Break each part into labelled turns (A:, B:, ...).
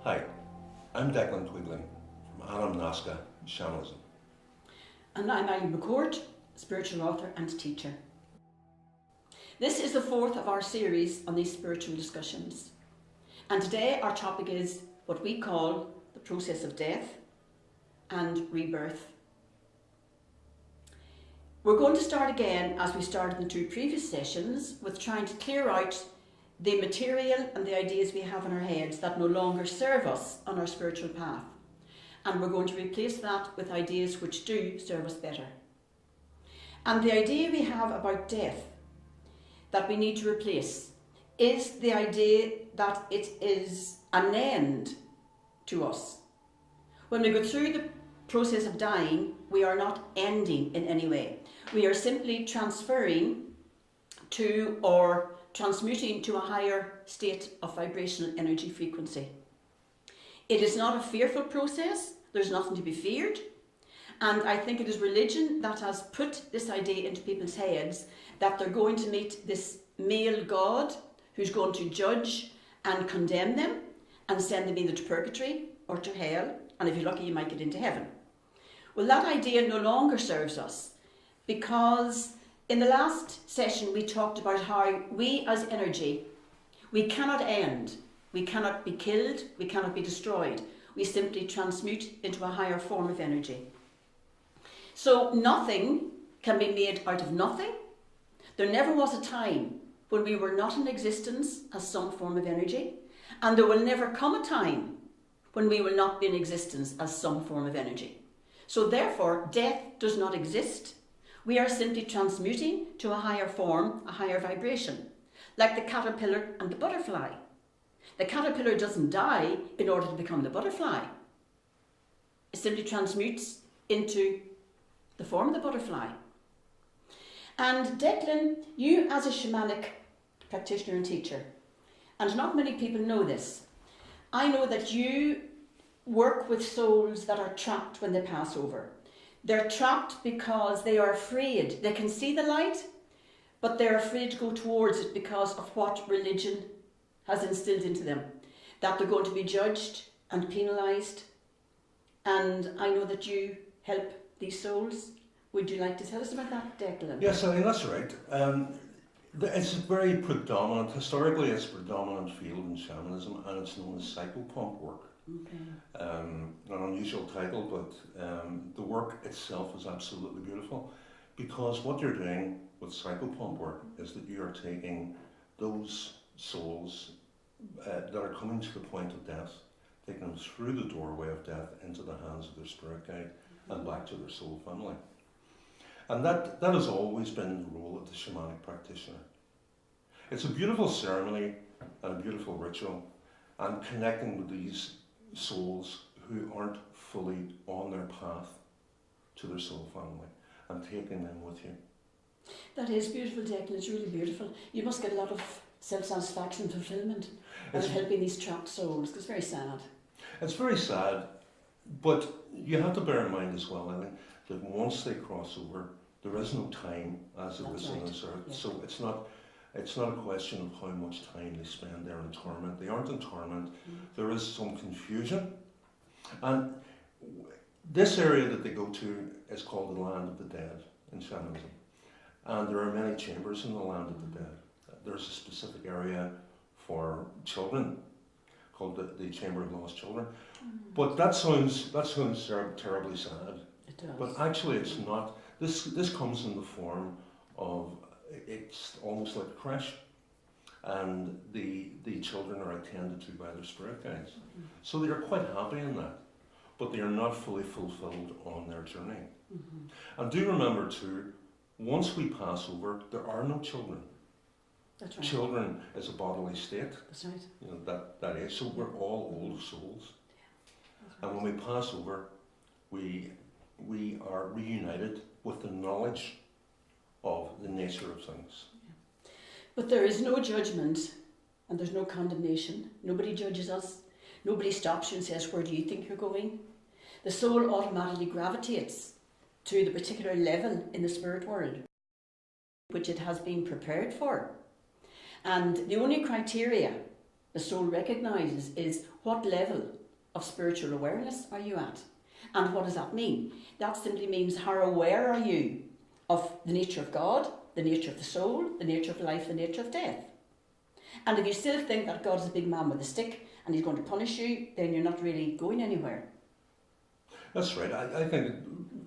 A: Hi, I'm Declan Quigley from Anamnaska Shamanism.
B: And I'm Eileen McCourt, spiritual author and teacher. This is the fourth of our series on these spiritual discussions. And today our topic is what we call the process of death and rebirth. We're going to start again, as we started in the two previous sessions, with trying to clear out the material and the ideas we have in our heads that no longer serve us on our spiritual path. And we're going to replace that with ideas which do serve us better. And the idea we have about death that we need to replace is the idea that it is an end to us. When we go through the process of dying, we are not ending in any way. We are simply transferring to or transmuting to a higher state of vibrational energy frequency. It is not a fearful process. There's nothing to be feared. And I think it is religion that has put this idea into people's heads that they're going to meet this male God who's going to judge and condemn them and send them either to purgatory or to hell. And if you're lucky, you might get into heaven. Well, that idea no longer serves us, because in the last session we talked about how we as energy, we cannot end. We cannot be killed, we cannot be destroyed. We simply transmute into a higher form of energy. So nothing can be made out of nothing. There never was a time when we were not in existence as some form of energy, and there will never come a time when we will not be in existence as some form of energy. So therefore, death does not exist. We are simply transmuting to a higher form, a higher vibration, like the caterpillar and the butterfly. The caterpillar doesn't die in order to become the butterfly. It simply transmutes into the form of the butterfly. And Declan, you as a shamanic practitioner and teacher, and not many people know this, I know that you work with souls that are trapped when they pass over. They're trapped because they are afraid. They can see the light, but they're afraid to go towards it because of what religion has instilled into them, that they're going to be judged and penalised. And I know that you help these souls. Would you like to tell us about that, Declan?
A: Yes, I mean, that's right. It's a very predominant, historically it's a predominant field in shamanism, and it's known as psychopomp work.
B: Okay.
A: An unusual title, but the work itself is absolutely beautiful, because what you're doing with psychopomp work is that you are taking those souls that are coming to the point of death, taking them through the doorway of death into the hands of their spirit guide and back to their soul family. And that has always been the role of the shamanic practitioner. It's a beautiful ceremony and a beautiful ritual, and connecting with these souls who aren't fully on their path to their soul family and taking them with you.
B: That is beautiful, Declan. It's really beautiful. You must get a lot of self-satisfaction and fulfilment out of helping these trapped souls, because it's very sad.
A: It's very sad, but you have to bear in mind as well, Eileen, that once they cross over, there is no time as there is on this earth. Yeah. So it's not a question of how much time they spend there in torment. They aren't in torment. There is some confusion. And this area that they go to is called the land of the dead in shamanism. And there are many chambers in the land of the dead. There's a specific area for children called the Chamber of Lost Children. But that sounds terribly sad.
B: It does.
A: But actually it's not. This comes in the form of, it's almost like a creche, and the children are attended to by their spirit guides. So they are quite happy in that, but they are not fully fulfilled on their journey. And do remember too, once we pass over, there are no children.
B: That's right.
A: Children is a bodily state.
B: That's right.
A: You know, that is. So we're all old souls. Yeah, and when we pass over, we are reunited with the knowledge of the nature of things.
B: Yeah. But there is no judgment and there's no condemnation. Nobody judges us. Nobody stops you and says, where do you think you're going? The soul automatically gravitates to the particular level in the spirit world which it has been prepared for. And the only criteria the soul recognises is what level of spiritual awareness are you at? And what does that mean? That simply means how aware are you of the nature of God, the nature of the soul, the nature of life, the nature of death. And if you still think that God is a big man with a stick and he's going to punish you, then you're not really going anywhere.
A: That's right. I think,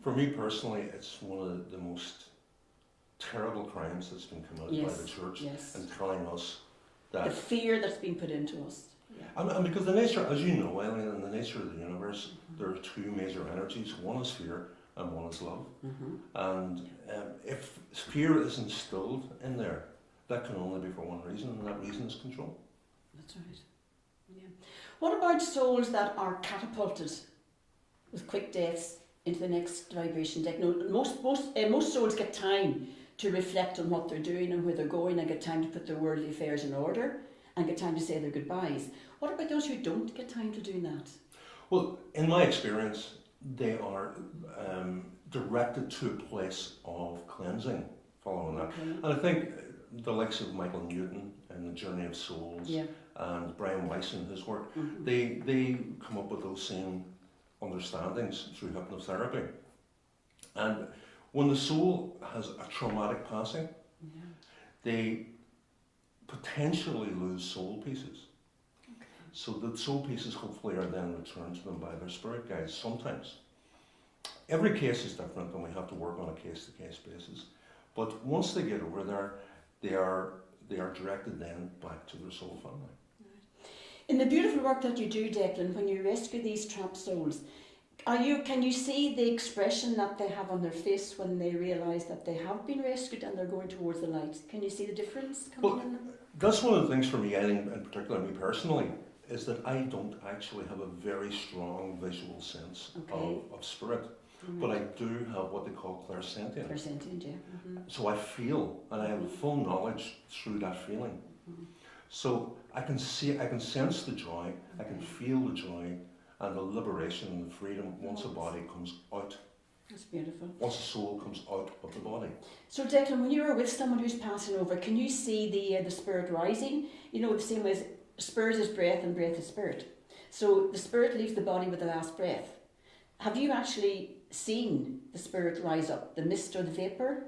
A: for me personally, it's one of the most terrible crimes that's been committed by the church, and telling us that...
B: The fear that's been put into us. Yeah.
A: And because the nature, as you know, Eileen, in the nature of the universe, there are two major energies. One is fear and one is love. And if fear is instilled in there, that can only be for one reason, and that reason is control.
B: That's right. Yeah. What about souls that are catapulted with quick deaths into the next vibration deck? No, most souls get time to reflect on what they're doing and where they're going, and get time to put their worldly affairs in order, and get time to say their goodbyes. What about those who don't get time to do that?
A: Well, in my experience, they are directed to a place of cleansing following that. And I think the likes of Michael Newton and The Journey of Souls, and Brian Weiss in his work, they come up with those same understandings through hypnotherapy. And when the soul has a traumatic passing, they potentially lose soul pieces. So the soul pieces hopefully are then returned to them by their spirit guides sometimes. Every case is different, and we have to work on a case-to-case basis. But once they get over there, they are directed then back to their soul family.
B: In the beautiful work that you do, Declan, when you rescue these trapped souls, can you see the expression that they have on their face when they realise that they have been rescued and they're going towards the light? Can you see the difference coming in them?
A: That's one of the things for me, Eileen, in particular, me personally, is that I don't actually have a very strong visual sense of spirit. But I do have what they call clairsentient.
B: Clairsentient, yeah.
A: So I feel, and I have full knowledge through that feeling. So I can sense the joy, I can feel the joy, and the liberation and the freedom once a body comes out.
B: That's beautiful.
A: Once the soul comes out of the body.
B: So Declan, when you're with someone who's passing over, can you see the spirit rising? You know, the same way as spirit is breath and breath is spirit. So the spirit leaves the body with the last breath. Have you actually seen the spirit rise up, the mist or the vapour?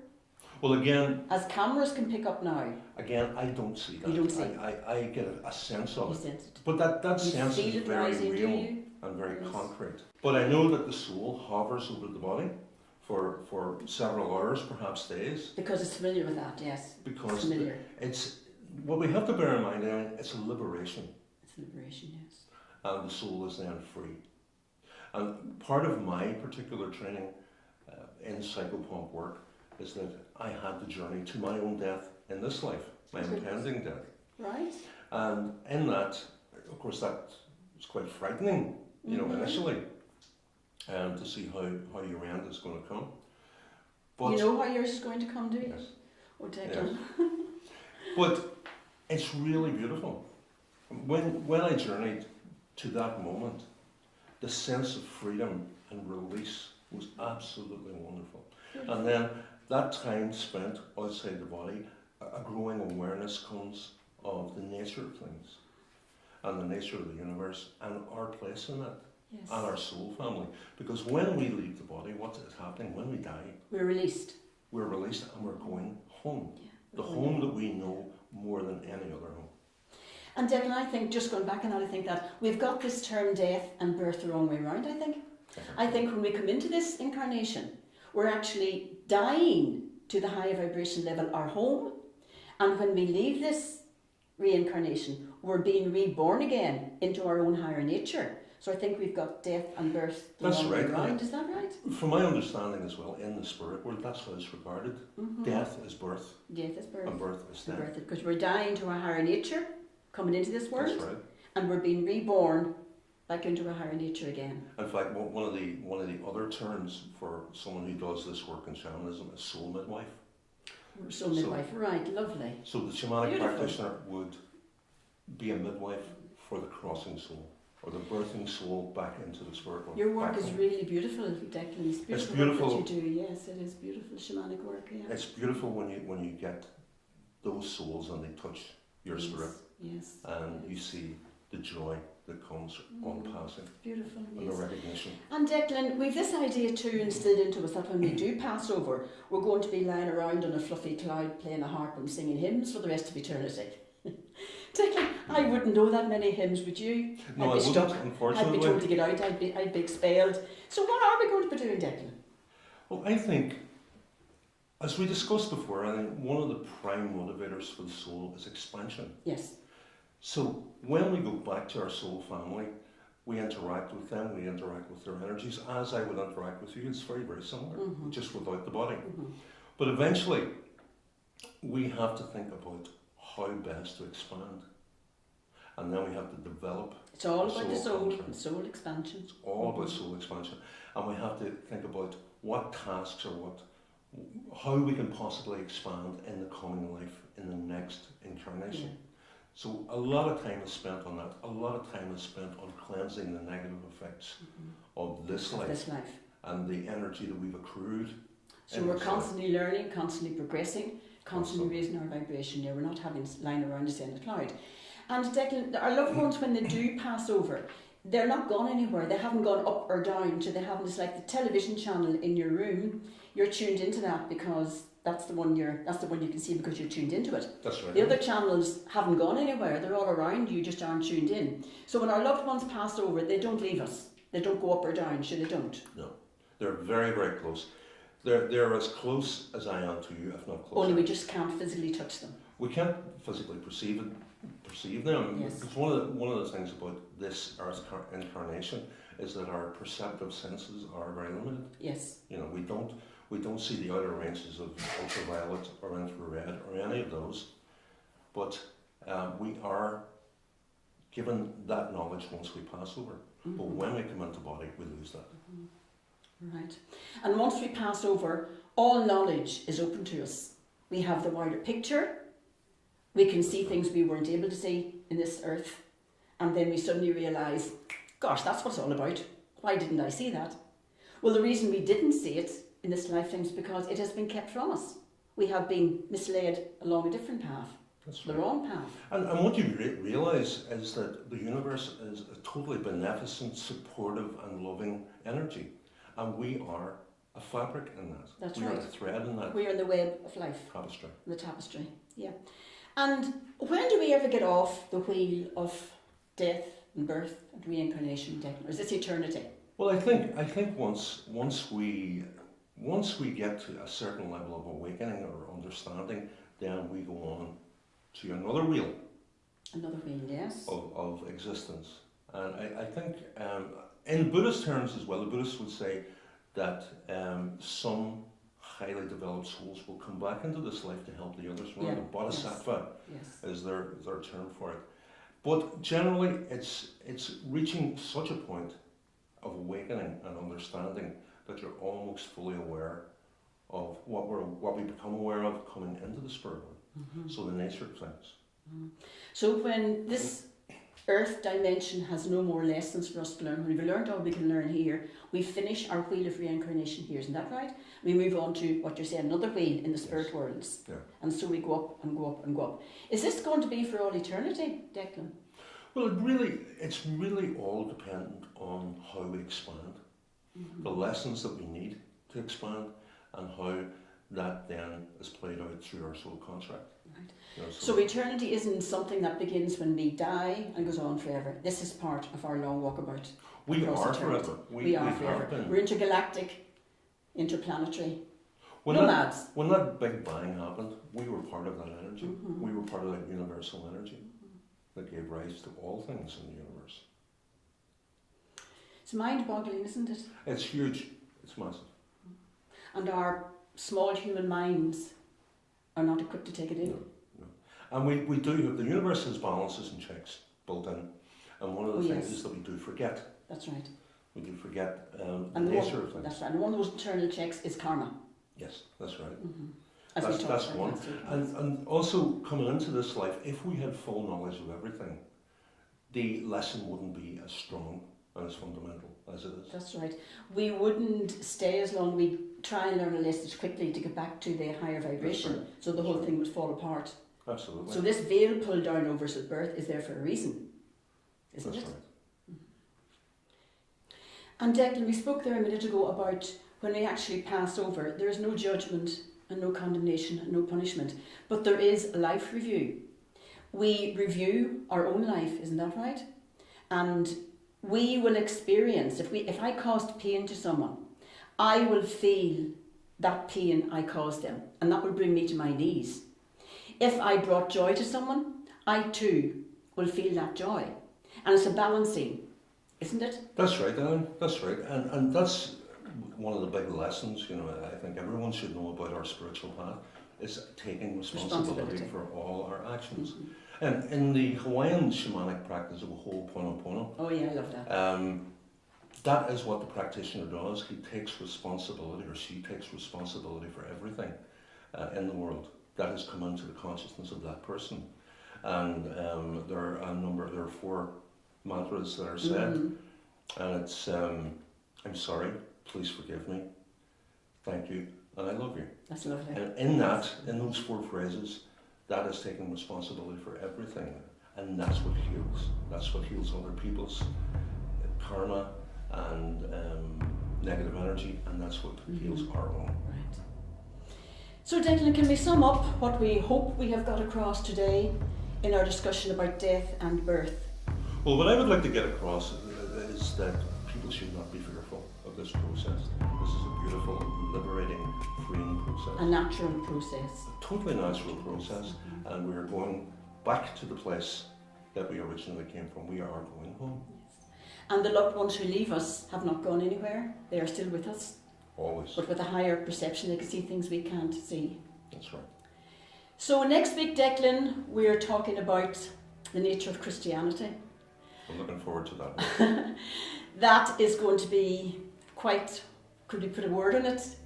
A: Well, again...
B: As cameras can pick up now.
A: Again, I don't see that.
B: You don't see it?
A: I get a sense of
B: You
A: it.
B: sense it.
A: But that sense is very
B: rising,
A: real and very concrete. But I know that the soul hovers over the body for several hours, perhaps days.
B: Because it's familiar with that, yes.
A: Because
B: it's familiar.
A: It's what we have to bear in mind, it's a liberation.
B: It's liberation, yes.
A: And the soul is then free. And part of my particular training in psychopomp work is that I had the journey to my own death in this life, my impending death.
B: Right.
A: And in that, of course, that was quite frightening, you know, initially, to see how your end is going to come. But
B: you know how yours is going to come, do you?
A: Yes.
B: Or Declan?
A: Yes. But it's really beautiful. When I journeyed to that moment, the sense of freedom and release was absolutely wonderful. And then that time spent outside the body, a growing awareness comes of the nature of things and the nature of the universe and our place in it, and our soul family. Because when we leave the body, what is happening? When we die,
B: we're released.
A: We're released and we're going home. The home that we know more than any other home.
B: And Declan, I think, just going back on that, I think that we've got this term death and birth the wrong way around, I think. I think when we come into this incarnation, we're actually dying to the high vibration level, our home. And when we leave this reincarnation, we're being reborn again into our own higher nature. So I think we've got death and birth the wrong way around. Is that right?
A: From my understanding as well, in the spirit world, that's how it's regarded. Death is birth.
B: Death is birth.
A: And birth is death.
B: Because we're dying to our higher nature, coming into this world.
A: That's right.
B: And we're being reborn back into our higher nature again.
A: In fact, one of the other terms for someone who does this work in shamanism is soul midwife.
B: Soul midwife, right, lovely.
A: So the shamanic practitioner would be a midwife for the crossing soul, or the birthing soul back into the spirit world.
B: Your work is really beautiful, Declan.
A: It's beautiful.
B: Work that you do, yes, it is beautiful shamanic work, yeah.
A: It's beautiful when you get those souls and they touch your spirit.
B: Yes.
A: And you see the joy that comes on passing
B: Beautiful,
A: and
B: yes.
A: the recognition.
B: And Declan, we've this idea too instilled into us that when we do pass over, we're going to be lying around on a fluffy cloud playing a harp and singing hymns for the rest of eternity. Declan, I wouldn't know that many hymns, would you?
A: No,
B: I'd be
A: I wouldn't,
B: stuck.
A: unfortunately.
B: I'd be told to get out, I'd be expelled. So what are we going to be doing, Declan?
A: Well, I think, as we discussed before, I think one of the prime motivators for the soul is expansion.
B: Yes.
A: So when we go back to our soul family, we interact with them, we interact with their energies, as I would interact with you. It's very, very similar, just without the body. But eventually, we have to think about how best to expand. And then we have to develop.
B: It's all about the soul
A: contract.
B: and soul expansion.
A: It's all about soul expansion. And we have to think about what tasks or how we can possibly expand in the coming life, in the next incarnation.
B: Yeah.
A: So a lot of time is spent on that. A lot of time is spent on cleansing the negative effects of this life and the energy that we've accrued.
B: So we're constantly learning, constantly progressing, constantly raising our vibration. Yeah, we're not having lying around us in a cloud. And Declan, our loved ones, when they do pass over, they're not gone anywhere. They haven't gone up or down. So they haven't. It's like the television channel in your room. You're tuned into that because that's the one you can see because you're tuned into it.
A: That's right.
B: The other channels haven't gone anywhere. They're all around you, just aren't tuned in. So when our loved ones pass over, they don't leave us. They don't go up or down. Sure, they don't.
A: No, they're very, very close. They're as close as I am to you, if not closer.
B: Only we just can't physically touch them.
A: We can't physically perceive them.
B: Yes.
A: It's one of the things about this Earth incarnation is that our perceptive senses are very limited.
B: Yes.
A: You know, we don't see the outer ranges of ultraviolet or infrared or any of those, but we are given that knowledge once we pass over. But when we come into body, we lose that.
B: Right. And once we pass over, all knowledge is open to us. We have the wider picture. We can see things we weren't able to see in this earth. And then we suddenly realise, gosh, that's what it's all about. Why didn't I see that? Well, the reason we didn't see it in this lifetime is because it has been kept from us. We have been misled along a different path.
A: That's
B: the
A: right.
B: wrong path.
A: And what you realise is that the universe is a totally beneficent, supportive and loving energy. And we are a fabric in that.
B: That's
A: we
B: right.
A: are a thread in that.
B: We are in the web of life.
A: Tapestry.
B: The tapestry, yeah. And when do we ever get off the wheel of death and birth and reincarnation, Declan? Or is this eternity?
A: Well, I think once we get to a certain level of awakening or understanding, then we go on to another wheel.
B: Another wheel, yes.
A: Of existence. And I think in Buddhist terms as well, the Buddhists would say that some highly developed souls will come back into this life to help the others.
B: Yeah.
A: The bodhisattva
B: Yes.
A: is their term for it. But generally, it's reaching such a point of awakening and understanding that you're almost fully aware of what we become aware of coming into the spirit world. So the nature of things.
B: So when this earth dimension has no more lessons for us to learn, when we've learned all we can learn here, we finish our wheel of reincarnation here, isn't that right? We move on to what you're saying, another wheel in the spirit worlds.
A: Yeah.
B: And so we go up and go up and go up. Is this going to be for all eternity, Declan?
A: Well, it's really all dependent on how we expand, the lessons that we need to expand, and how that then is played out through our soul contract.
B: Right.
A: You know,
B: So eternity isn't something that begins when we die and goes on forever. This is part of our long walkabout.
A: we
B: across
A: are
B: eternity.
A: forever.
B: We are
A: have
B: forever.
A: been.
B: We're intergalactic, interplanetary.
A: When
B: nomads.
A: When that Big Bang happened, we were part of that energy. We were part of that universal energy that gave rise to all things in the universe.
B: It's mind-boggling, isn't it?
A: It's huge. It's massive.
B: And our small human minds are not equipped to take it in.
A: No. And we do have, the universe has balances and checks built in. And one of the things is that we do forget.
B: That's right.
A: We do forget the
B: And
A: nature of things.
B: That's right. And one of those eternal checks is karma.
A: Yes, that's right.
B: That's
A: one. And also coming into this life, if we had full knowledge of everything, the lesson wouldn't be as strong and as fundamental as it is.
B: That's right. We wouldn't stay as long. We'd try and learn a lesson quickly to get back to the higher vibration.
A: Right.
B: So the whole thing would fall apart
A: Absolutely.
B: So this veil pulled down over us at birth is there for a reason, isn't
A: That's
B: it?
A: right.
B: And Declan, we spoke there a minute ago about when we actually pass over, there is no judgment and no condemnation and no punishment, but there is a life review. We review our own life, isn't that right? And we will experience, if I caused pain to someone, I will feel that pain I caused them, and that will bring me to my knees. If I brought joy to someone, I too will feel that joy. And it's a balancing, isn't it?
A: That's right, Ellen. That's right. And that's one of the big lessons, I think everyone should know about our spiritual path, is taking responsibility for all our actions.
B: Mm-hmm.
A: And in the Hawaiian shamanic practice of Ho'oponopono,
B: Oh yeah, I love that.
A: that is what the practitioner does. He takes responsibility, or she takes responsibility for everything in the world that has come into the consciousness of that person. And there are 4 mantras that are said, and it's I'm sorry, please forgive me, thank you, and I love you.
B: That's lovely.
A: And in those 4 phrases, that is taking responsibility for everything, and that's what heals. That's what heals other people's karma and negative energy, and that's what heals our own.
B: Right. So Declan, can we sum up what we hope we have got across today in our discussion about death and birth?
A: Well, what I would like to get across is that people should not be fearful of this process. This is a beautiful, liberating, freeing process.
B: A natural process.
A: A totally natural process, and we are going back to the place that we originally came from. We are going home.
B: Yes. And the loved ones who leave us have not gone anywhere. They are still with us.
A: Always.
B: But with a higher perception, they can see things we can't see.
A: That's right.
B: So next week, Declan, we're talking about the nature of Christianity.
A: I'm looking forward to that.
B: That is going to be quite, could we put a word on it?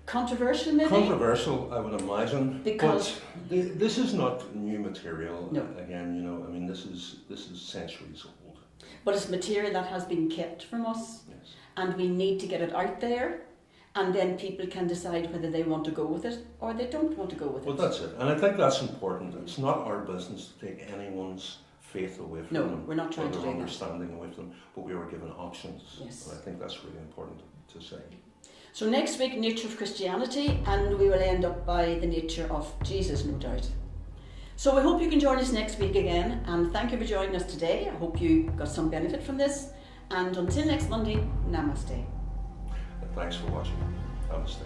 B: Controversial, maybe?
A: Controversial, I would imagine.
B: Because
A: but this is not new material.
B: No.
A: Again, this is centuries old.
B: But it's material that has been kept from us,
A: Yes.
B: and we need to get it out there, and then people can decide whether they want to go with it or they don't want to go with it.
A: Well, that's it. And I think that's important. It's not our business to take anyone's faith away from them.
B: No, we're not trying
A: or
B: to
A: their
B: do that.
A: understanding away from them, but we are given options.
B: Yes.
A: And I think that's really important to say.
B: So next week, nature of Christianity, and we will end up by the nature of Jesus, no doubt. So we hope you can join us next week again, and thank you for joining us today. I hope you got some benefit from this, and until next Monday, namaste.
A: And thanks for watching. Namaste.